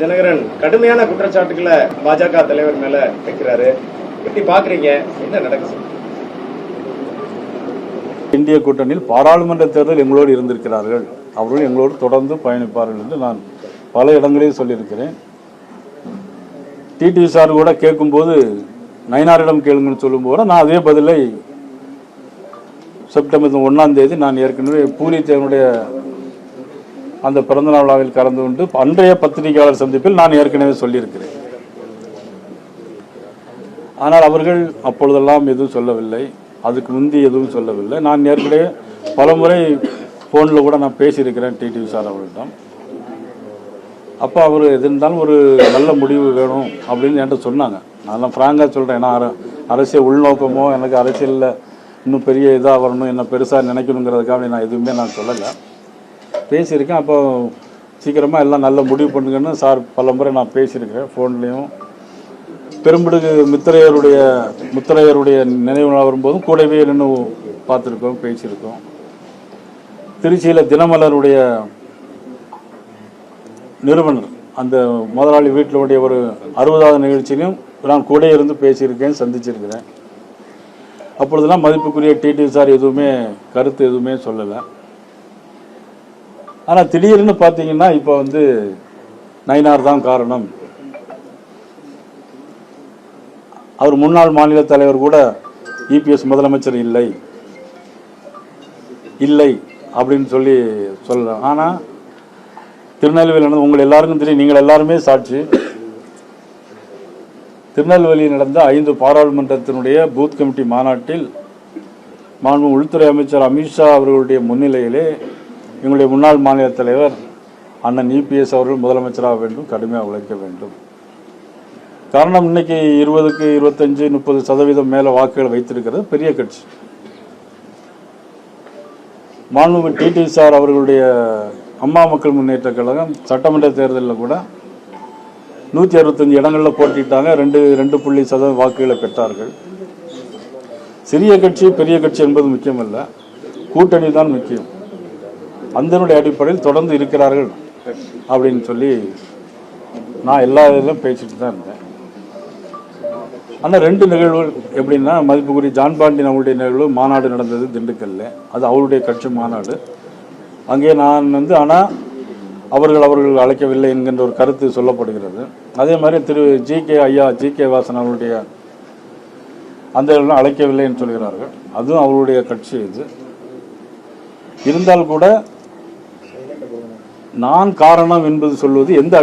தினகரன் கடுமையான குற்றச்சாட்டுகளை பாஜக தலைவர் மேல வைக்கிறாரு. எப்படி பாக்குறீங்க? என்ன நடக்குது? இந்திய கூட்டணியில் பாராளுமன்ற தேர்தல் எங்களோடு இருந்திருக்கிறார்கள். அவர்கள் எங்களோடு தொடர்ந்து பயணிப்பார்கள் என்று நான் பல இடங்களில் சொல்லியிருக்கிறேன். டிடிவி சார் கூட கேட்கும்போது நயினாரிடம் கேளுங்கன்னு சொல்லும்போது நான் அதே பதிலை செப்டம்பர் 1ஆம் தேதி நான் ஏற்கனவே பூரி தேவனுடைய அந்த பிறந்தநாள் விழாவில் கலந்து கொண்டு அன்றைய பத்திரிகையாளர் சந்திப்பில் நான் ஏற்கனவே சொல்லியிருக்கிறேன். ஆனால் அவர்கள் அப்பொழுதெல்லாம் எதுவும் சொல்லவில்லை, அதுக்கு முந்தி எதுவும் சொல்லவில்லை. நான் ஏற்கனவே பலமுறை ஃபோனில் கூட நான் பேசியிருக்கிறேன் டிடிவி சார் அவர்களிடம். அப்போ அவர் எது இருந்தாலும் ஒரு நல்ல முடிவு வேணும் அப்படின்னு என்கிட்ட சொன்னாங்க. நான் ஃப்ராங்காக சொல்கிறேன். ஏன்னா அரசியல் உள்நோக்கமோ எனக்கு அரசியலில் இன்னும் பெரிய இதாக வரணும், என்ன பெருசாக நினைக்கணுங்கிறதுக்காக நான் எதுவுமே நான் சொல்லலை, பேசியிருக்கேன். அப்போ சீக்கிரமாக எல்லாம் நல்ல முடிவு பண்ணுங்கன்னு சார் பல முறை நான் பேசியிருக்கிறேன் ஃபோன்லேயும். பெரும்பிடுகு முத்தரையருடைய நினைவு நாள் வரும்போதும் கூடவே நின்று பார்த்துருக்கோம், பேசியிருக்கோம். திருச்சியில் தினமலருடைய நிறுவனர் அந்த முதலாளி வீட்டிலுடைய ஒரு 60வது நிகழ்ச்சியிலும் நான் கூட இருந்து பேசியிருக்கேன், சந்திச்சிருக்கிறேன். அப்பொழுதெல்லாம் மதிப்புக்குரிய டிடிவி சார் எதுவுமே கருத்து எதுவுமே சொல்லலை. ஆனால் திடீர்னு பார்த்தீங்கன்னா இப்போ நயினார் தான் காரணம், அவர் முன்னாள் மாநில தலைவர் கூட இபிஎஸ் முதலமைச்சர் இல்லை அப்படின்னு சொல்லலாம். ஆனால் திருநெல்வேலி நடந்த உங்கள் எல்லாருக்கும் தெரியும், நீங்கள் எல்லாருமே சாட்சி. திருநெல்வேலியில் நடந்த 5 பாராளுமன்றத்தினுடைய பூத் கமிட்டி மாநாட்டில் மாண்பு உள்துறை அமைச்சர் அமித்ஷா அவர்களுடைய முன்னிலையிலே எங்களுடைய முன்னாள் மாநில தலைவர் அண்ணன் இபிஎஸ் அவர்கள் முதலமைச்சராக வேண்டும், கடுமையாக உழைக்க வேண்டும். காரணம் இன்னைக்கு 20க்கு 25, 30% மேலே வாக்குகள் வைத்திருக்கிறது பெரிய கட்சி. மாண்புமிகு டிடிவி சார் அவர்களுடைய அம்மா மக்கள் முன்னேற்ற கழகம் சட்டமன்ற தேர்தலில் கூட 165 இடங்களில் போட்டிட்டாங்க, 2.2% வாக்குகளை பெற்றார்கள். சிறிய கட்சி பெரிய கட்சி என்பது முக்கியமல்ல, கூட்டணி தான் முக்கியம். அதனுடைய அடிப்படையில் தொடர்ந்து இருக்கிறார்கள் அப்படின்னு சொல்லி நான் எல்லா இதிலும் பேசிட்டு தான் இருந்தேன். ஆனால் 2 நிகழ்வுகள் எப்படின்னா, மதிப்புக்குரிய ஜான் பாண்டியன் அவருடைய நிகழ்வு மாநாடு நடந்தது திண்டுக்கல்ல, அது அவருடைய கட்சி மாநாடு. அங்கே நான் ஆனால் அவர்கள் அழைக்கவில்லை என்கின்ற ஒரு கருத்து சொல்லப்படுகிறது. அதே மாதிரி திரு ஜி.கே. வாசன் அவருடைய அந்த அழைக்கவில்லை என்று சொல்கிறார்கள். அதுவும் அவருடைய கட்சி. இது இருந்தால் கூட நான் காரணம் என்பது சொல்வது எந்த